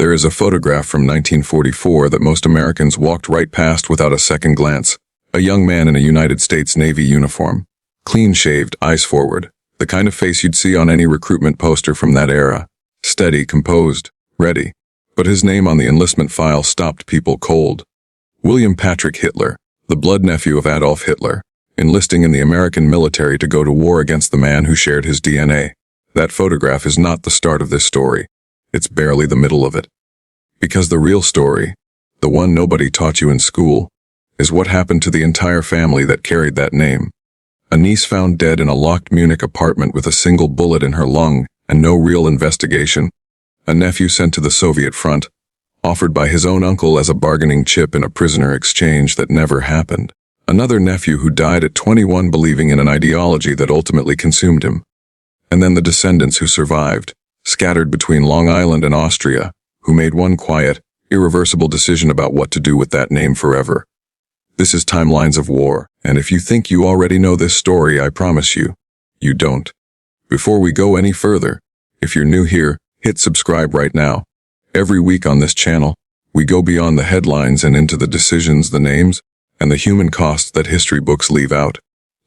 There is a photograph from 1944 that most Americans walked right past without a second glance. A young man in a United States Navy uniform. Clean-shaved, eyes forward. The kind of face you'd see on any recruitment poster from that era. Steady, composed, ready. But his name on the enlistment file stopped people cold. William Patrick Hitler, the blood nephew of Adolf Hitler, enlisting in the American military to go to war against the man who shared his DNA. That photograph is not the start of this story. It's barely the middle of it. Because the real story, the one nobody taught you in school, is what happened to the entire family that carried that name. A niece found dead in a locked Munich apartment with a single bullet in her lung and no real investigation. A nephew sent to the Soviet front, offered by his own uncle as a bargaining chip in a prisoner exchange that never happened. Another nephew who died at 21 believing in an ideology that ultimately consumed him. And then the descendants who survived, scattered between Long Island and Austria, who made one quiet, irreversible decision about what to do with that name forever. This is Timelines of War, and if you think you already know this story, I promise you, you don't. Before we go any further, if you're new here, hit subscribe right now. Every week on this channel, we go beyond the headlines and into the decisions, the names, and the human costs that history books leave out.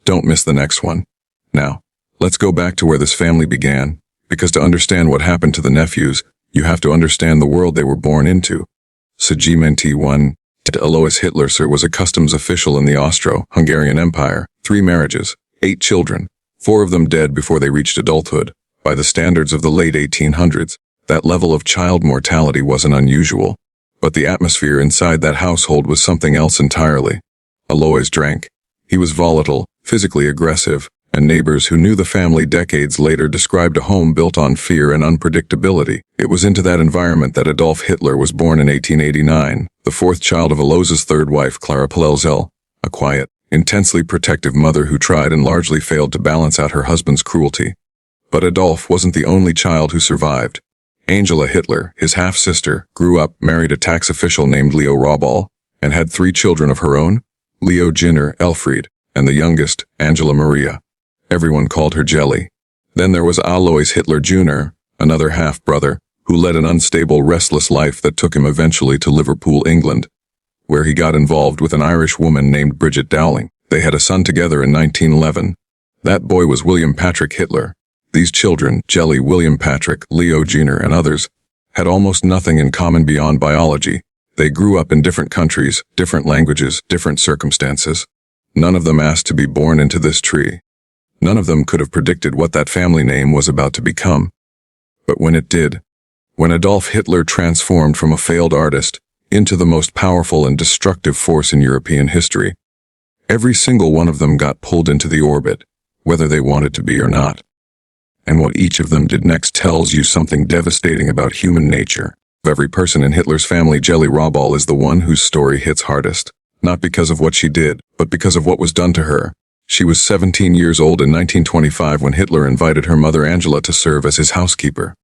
Don't miss the next one. Now, let's go back to where this family began, because to understand what happened to the nephews, you have to understand the world they were born into. Segment 1. Alois Hitler was a customs official in the Austro-Hungarian Empire, 3 marriages, 8 children, 4 of them dead before they reached adulthood. By the standards of the late 1800s, that level of child mortality wasn't unusual. But the atmosphere inside that household was something else entirely. Alois drank. He was volatile, physically aggressive, and neighbors who knew the family decades later described a home built on fear and unpredictability. It was into that environment that Adolf Hitler was born in 1889, the 4th child of Alois's 3rd wife, Clara Pelzel, a quiet, intensely protective mother who tried and largely failed to balance out her husband's cruelty. But Adolf wasn't the only child who survived. Angela Hitler, his half-sister, grew up, married a tax official named Leo Raubal, and had 3 children of her own, Leo Ginner, Elfried, and the youngest, Angela Maria. Everyone called her Geli. Then there was Alois Hitler Jr., another half-brother, who led an unstable, restless life that took him eventually to Liverpool, England, where he got involved with an Irish woman named Bridget Dowling. They had a son together in 1911. That boy was William Patrick Hitler. These children, Geli, William Patrick, Leo Jr., and others, had almost nothing in common beyond biology. They grew up in different countries, different languages, different circumstances. None of them asked to be born into this tree. None of them could have predicted what that family name was about to become. But when it did, when Adolf Hitler transformed from a failed artist into the most powerful and destructive force in European history, every single one of them got pulled into the orbit, whether they wanted to be or not. And what each of them did next tells you something devastating about human nature. Every person in Hitler's family, Geli Raubal is the one whose story hits hardest, not because of what she did, but because of what was done to her. She was 17 years old in 1925 when Hitler invited her mother Angela to serve as his housekeeper.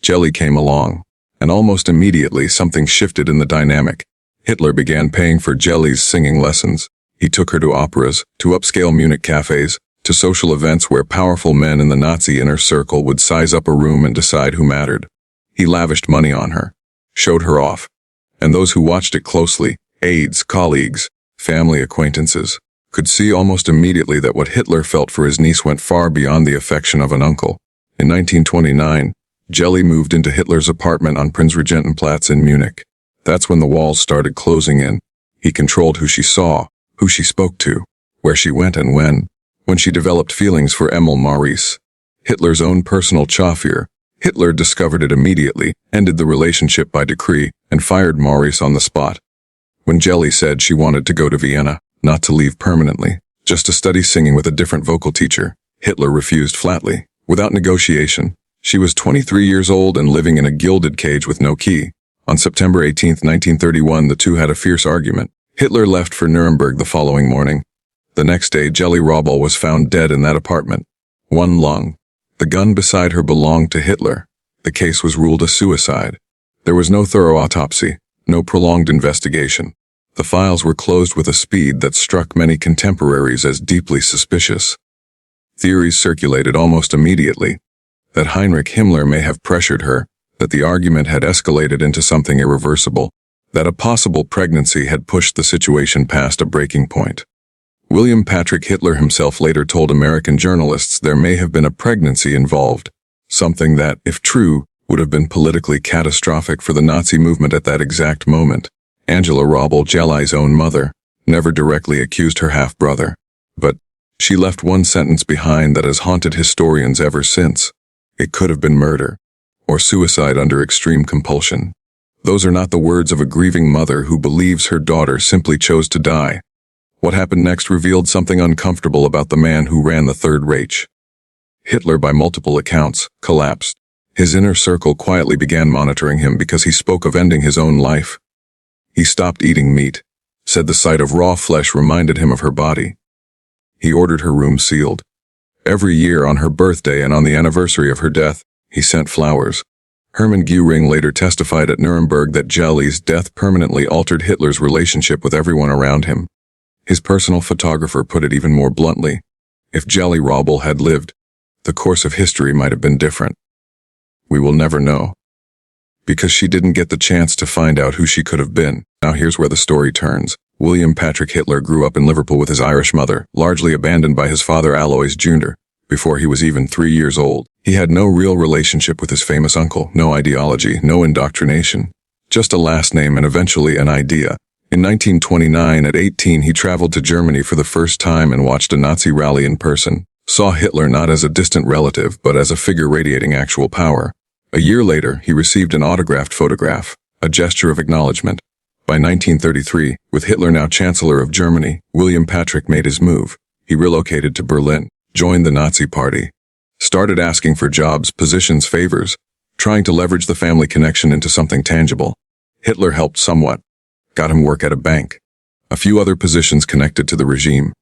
Geli came along, and almost immediately something shifted in the dynamic. Hitler began paying for Geli's singing lessons. He took her to operas, to upscale Munich cafes, to social events where powerful men in the Nazi inner circle would size up a room and decide who mattered. He lavished money on her, showed her off, and those who watched it closely, aides, colleagues, family acquaintances, could see almost immediately that what Hitler felt for his niece went far beyond the affection of an uncle. In 1929, Geli moved into Hitler's apartment on Prinzregentenplatz in Munich. That's when the walls started closing in. He controlled who she saw, who she spoke to, where she went and when. When she developed feelings for Emil Maurice, Hitler's own personal chauffeur, Hitler discovered it immediately, ended the relationship by decree, and fired Maurice on the spot. When Geli said she wanted to go to Vienna, not to leave permanently, just to study singing with a different vocal teacher, Hitler refused flatly, without negotiation. She was 23 years old and living in a gilded cage with no key. On September 18, 1931, the two had a fierce argument. Hitler left for Nuremberg the following morning. The next day, Geli Raubal was found dead in that apartment. 1 lung. The gun beside her belonged to Hitler. The case was ruled a suicide. There was no thorough autopsy, no prolonged investigation. The files were closed with a speed that struck many contemporaries as deeply suspicious. Theories circulated almost immediately that Heinrich Himmler may have pressured her, that the argument had escalated into something irreversible, that a possible pregnancy had pushed the situation past a breaking point. William Patrick Hitler himself later told American journalists there may have been a pregnancy involved, something that, if true, would have been politically catastrophic for the Nazi movement at that exact moment. Angela Raubal, Geli's own mother, never directly accused her half-brother, but she left one sentence behind that has haunted historians ever since. It could have been murder, or suicide under extreme compulsion. Those are not the words of a grieving mother who believes her daughter simply chose to die. What happened next revealed something uncomfortable about the man who ran the Third Reich. Hitler, by multiple accounts, collapsed. His inner circle quietly began monitoring him because he spoke of ending his own life. He stopped eating meat, said the sight of raw flesh reminded him of her body. He ordered her room sealed. Every year on her birthday and on the anniversary of her death, he sent flowers. Hermann Göring later testified at Nuremberg that Geli's death permanently altered Hitler's relationship with everyone around him. His personal photographer put it even more bluntly. If Geli Raubal had lived, the course of history might have been different. We will never know. Because she didn't get the chance to find out who she could have been. Now here's where the story turns. William Patrick Hitler grew up in Liverpool with his Irish mother, largely abandoned by his father Alois Jr. Before he was even 3 years old. He had no real relationship with his famous uncle, no ideology, no indoctrination. Just a last name and eventually an idea. In 1929, at 18, he traveled to Germany for the first time and watched a Nazi rally in person. Saw Hitler not as a distant relative, but as a figure radiating actual power. A year later, he received an autographed photograph, a gesture of acknowledgement. By 1933, with Hitler now Chancellor of Germany, William Patrick made his move. He relocated to Berlin, joined the Nazi Party, started asking for jobs, positions, favors, trying to leverage the family connection into something tangible. Hitler helped somewhat, got him work at a bank, a few other positions connected to the regime.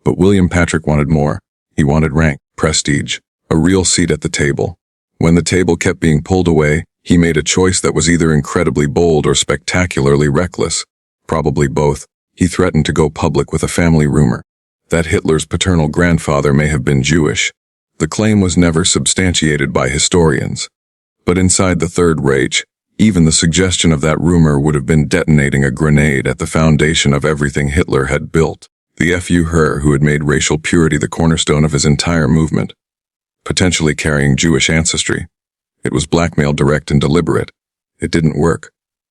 But William Patrick wanted more. He wanted rank, prestige, a real seat at the table. When the table kept being pulled away, he made a choice that was either incredibly bold or spectacularly reckless. Probably both. He threatened to go public with a family rumor that Hitler's paternal grandfather may have been Jewish. The claim was never substantiated by historians. But inside the Third Reich, even the suggestion of that rumor would have been detonating a grenade at the foundation of everything Hitler had built. The FU her who had made racial purity the cornerstone of his entire movement, potentially carrying Jewish ancestry. It was blackmail, direct and deliberate. It didn't work.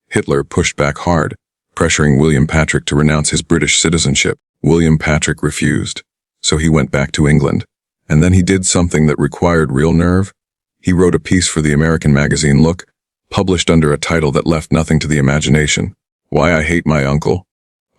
Hitler pushed back hard, pressuring William Patrick to renounce his British citizenship. William Patrick refused, so he went back to England. And then he did something that required real nerve. He wrote a piece for the American magazine Look, published under a title that left nothing to the imagination. Why I Hate My Uncle,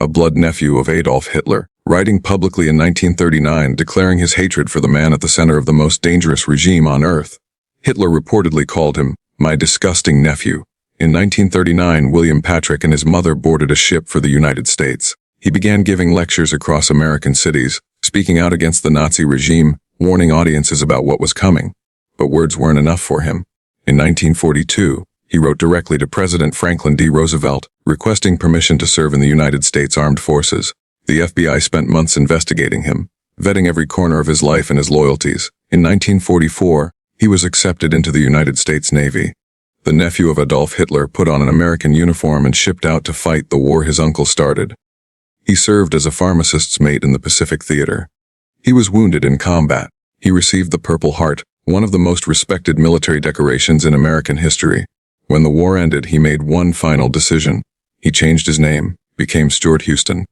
a blood nephew of Adolf Hitler, writing publicly in 1939, declaring his hatred for the man at the center of the most dangerous regime on earth. Hitler reportedly called him, "my disgusting nephew." In 1939, William Patrick and his mother boarded a ship for the United States. He began giving lectures across American cities, speaking out against the Nazi regime, warning audiences about what was coming. But words weren't enough for him. In 1942, he wrote directly to President Franklin D. Roosevelt, requesting permission to serve in the United States Armed Forces. The FBI spent months investigating him, vetting every corner of his life and his loyalties. In 1944, he was accepted into the United States Navy. The nephew of Adolf Hitler put on an American uniform and shipped out to fight the war his uncle started. He served as a pharmacist's mate in the Pacific Theater. He was wounded in combat. He received the Purple Heart, one of the most respected military decorations in American history. When the war ended, he made one final decision. He changed his name, became Stuart-Houston.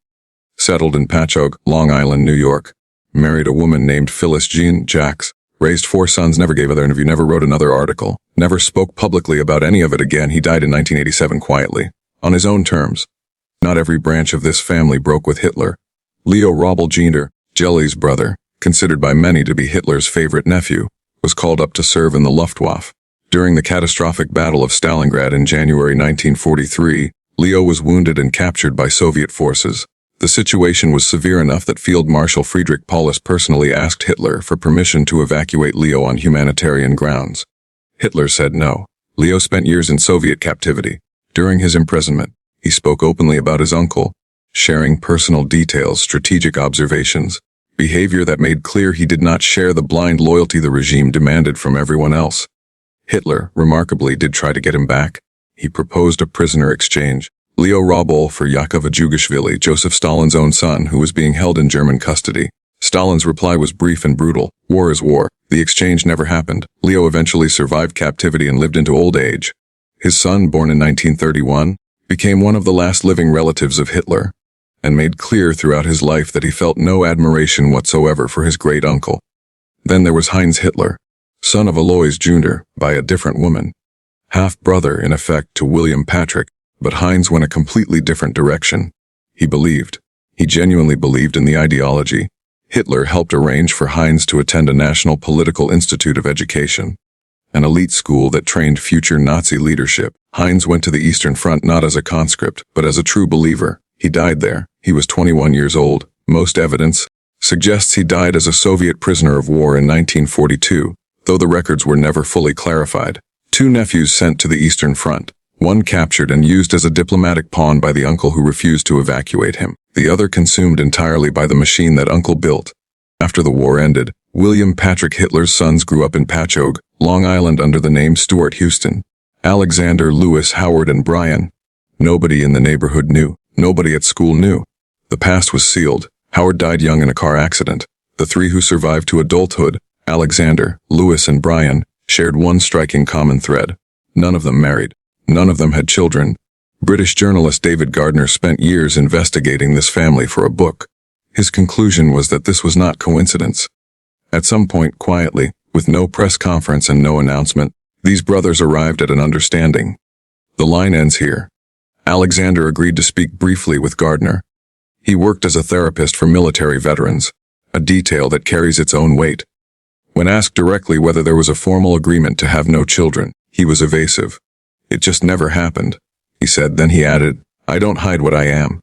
Settled in Patchogue, Long Island, New York. Married a woman named Phyllis Jean Jacks. Raised 4 sons, never gave other interview, never wrote another article. Never spoke publicly about any of it again. He died in 1987 quietly, on his own terms. Not every branch of this family broke with Hitler. Leo Raubal Jr., Geli's brother, considered by many to be Hitler's favorite nephew, was called up to serve in the Luftwaffe. During the catastrophic Battle of Stalingrad in January 1943, Leo was wounded and captured by Soviet forces. The situation was severe enough that Field Marshal Friedrich Paulus personally asked Hitler for permission to evacuate Leo on humanitarian grounds. Hitler said no. Leo spent years in Soviet captivity. During his imprisonment, he spoke openly about his uncle, sharing personal details, strategic observations, behavior that made clear he did not share the blind loyalty the regime demanded from everyone else. Hitler, remarkably, did try to get him back. He proposed a prisoner exchange. Leo Raubal for Yakov Djugashvili, Joseph Stalin's own son, who was being held in German custody. Stalin's reply was brief and brutal. War is war. The exchange never happened. Leo eventually survived captivity and lived into old age. His son, born in 1931, became one of the last living relatives of Hitler, and made clear throughout his life that he felt no admiration whatsoever for his great-uncle. Then there was Heinz Hitler, son of Alois Jr., by a different woman. Half-brother, in effect, to William Patrick, but Heinz went a completely different direction. He believed. He genuinely believed in the ideology. Hitler helped arrange for Heinz to attend a National Political Institute of Education, an elite school that trained future Nazi leadership. Heinz went to the Eastern Front not as a conscript, but as a true believer. He died there. He was 21 years old. Most evidence suggests he died as a Soviet prisoner of war in 1942, though the records were never fully clarified. 2 nephews sent to the Eastern Front. One captured and used as a diplomatic pawn by the uncle who refused to evacuate him. The other consumed entirely by the machine that uncle built. After the war ended, William Patrick Hitler's sons grew up in Patchogue, Long Island under the name Stuart-Houston. Alexander, Lewis, Howard, and Brian. Nobody in the neighborhood knew. Nobody at school knew. The past was sealed. Howard died young in a car accident. The 3 who survived to adulthood, Alexander, Lewis, and Brian, shared one striking common thread. None of them married. None of them had children. British journalist David Gardner spent years investigating this family for a book. His conclusion was that this was not coincidence. At some point, quietly, with no press conference and no announcement, these brothers arrived at an understanding. The line ends here. Alexander agreed to speak briefly with Gardner. He worked as a therapist for military veterans, a detail that carries its own weight. When asked directly whether there was a formal agreement to have no children, he was evasive. It just never happened, he said. Then he added, I don't hide what I am,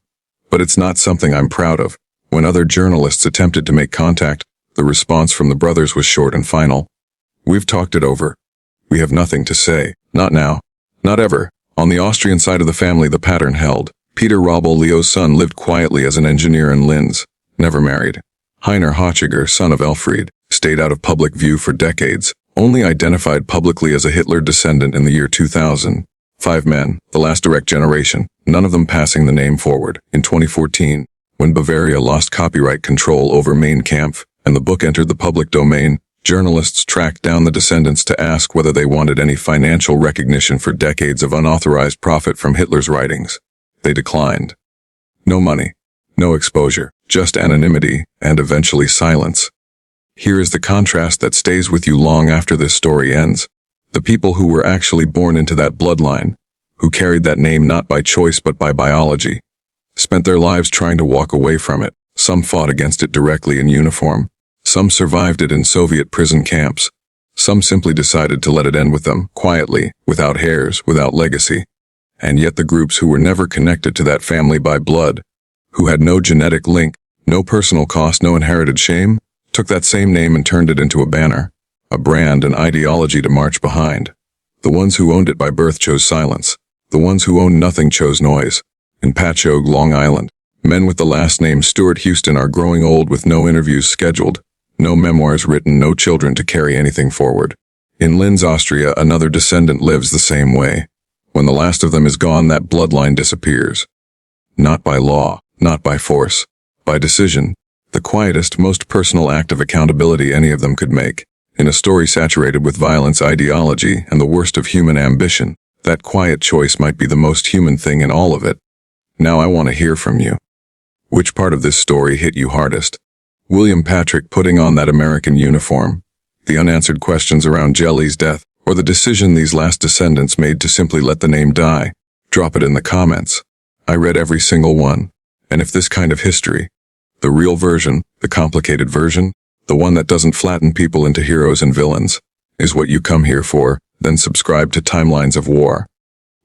but it's not something I'm proud of. When other journalists attempted to make contact, the response from the brothers was short and final. We've talked it over. We have nothing to say. Not now. Not ever. On the Austrian side of the family, the pattern held. Peter Raubal, Leo's son, lived quietly as an engineer in Linz. Never married. Heiner Hochiger, son of Elfried, stayed out of public view for decades, only identified publicly as a Hitler descendant in the year 2000. 5 men, the last direct generation, none of them passing the name forward. In 2014, when Bavaria lost copyright control over Mein Kampf and the book entered the public domain, journalists tracked down the descendants to ask whether they wanted any financial recognition for decades of unauthorized profit from Hitler's writings. They declined. No money, no exposure, just anonymity and eventually silence. Here is the contrast that stays with you long after this story ends. The people who were actually born into that bloodline, who carried that name not by choice but by biology, spent their lives trying to walk away from it. Some fought against it directly in uniform. Some survived it in Soviet prison camps. Some simply decided to let it end with them, quietly, without heirs, without legacy. And yet the groups who were never connected to that family by blood, who had no genetic link, no personal cost, no inherited shame, took that same name and turned it into a banner, a brand, an ideology to march behind. The ones who owned it by birth chose silence. The ones who owned nothing chose noise. In Patchogue, Long Island, men with the last name Stuart-Houston are growing old with no interviews scheduled, no memoirs written, no children to carry anything forward. In Linz, Austria, another descendant lives the same way. When the last of them is gone, that bloodline disappears. Not by law, not by force, by decision, the quietest, most personal act of accountability any of them could make. In a story saturated with violence, ideology, and the worst of human ambition, that quiet choice might be the most human thing in all of it. Now I want to hear from you. Which part of this story hit you hardest? William Patrick putting on that American uniform, the unanswered questions around Geli's death, or the decision these last descendants made to simply let the name die? Drop it in the comments. I read every single one. And if this kind of history, the real version, the complicated version, the one that doesn't flatten people into heroes and villains, is what you come here for, then subscribe to Timelines of War.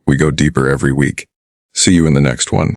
We go deeper every week. See you in the next one.